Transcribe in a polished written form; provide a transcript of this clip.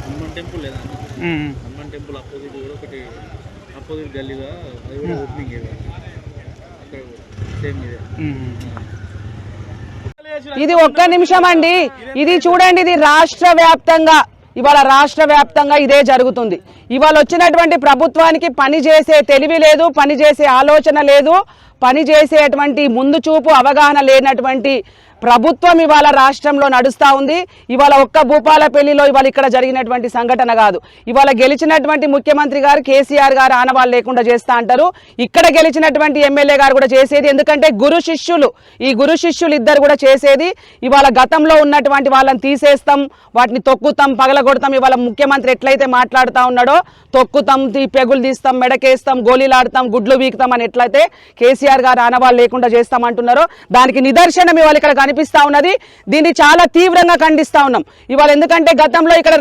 Hanuman temple లేదా Hanuman temple opposite కూడా ఒకటి అపోజిట్ గల్లీగా అది కూడా ఓపెనింగ్ అక్కడ సేమ్ ఇదే. ఇది ఒక్క నిమిషం అండి, ఇది చూడండి, ఇది రాష్ట్ర వ్యాప్తంగా ఇవాళ రాష్ట్ర వ్యాప్తంగా ఇదే జరుగుతుంది. ఇవాళ వచ్చినటువంటి ప్రభుత్వానికి పని చేసే తెలివి లేదు, పని చేసే ఆలోచన లేదు, పని చేసేటువంటి ముందు చూపు అవగాహన లేనటువంటి ప్రభుత్వం ఇవాళ రాష్ట్రంలో నడుస్తూ ఉంది. ఇవాళ ఒక్క భూపాలపల్లిలో ఇవాళ ఇక్కడ జరిగినటువంటి సంఘటన కాదు, ఇవాళ గెలిచినటువంటి ముఖ్యమంత్రి గారు కేసీఆర్ గారు ఆనవాళ్ళు లేకుండా చేస్తా అంటారు, ఇక్కడ గెలిచినటువంటి ఎమ్మెల్యే గారు కూడా చేసేది. ఎందుకంటే గురు శిష్యులు, ఈ గురు శిష్యులు ఇద్దరు కూడా చేసేది. ఇవాళ గతంలో ఉన్నటువంటి వాళ్ళని తీసేస్తాం, వాటిని తొక్కుతాం, పగలగొడతాం. ఇవాళ ముఖ్యమంత్రి ఎట్లయితే మాట్లాడుతూ ఉన్నాడో తొక్కుతాం, పెగులు తీస్తాం, మెడకేస్తాం, గోళీలాడతాం, గుడ్లు వీకుతాం అని ఎట్లయితే కేసీఆర్ గారు ఆనవాళ్ళు లేకుండా చేస్తామంటున్నారో దానికి నిదర్శనం ఇవాళ ఇక్కడ కనిపిస్తా ఉన్నది. దీన్ని చాలా తీవ్రంగా ఖండిస్తా ఉన్నాం ఇవాళ. ఎందుకంటే గతంలో ఇక్కడ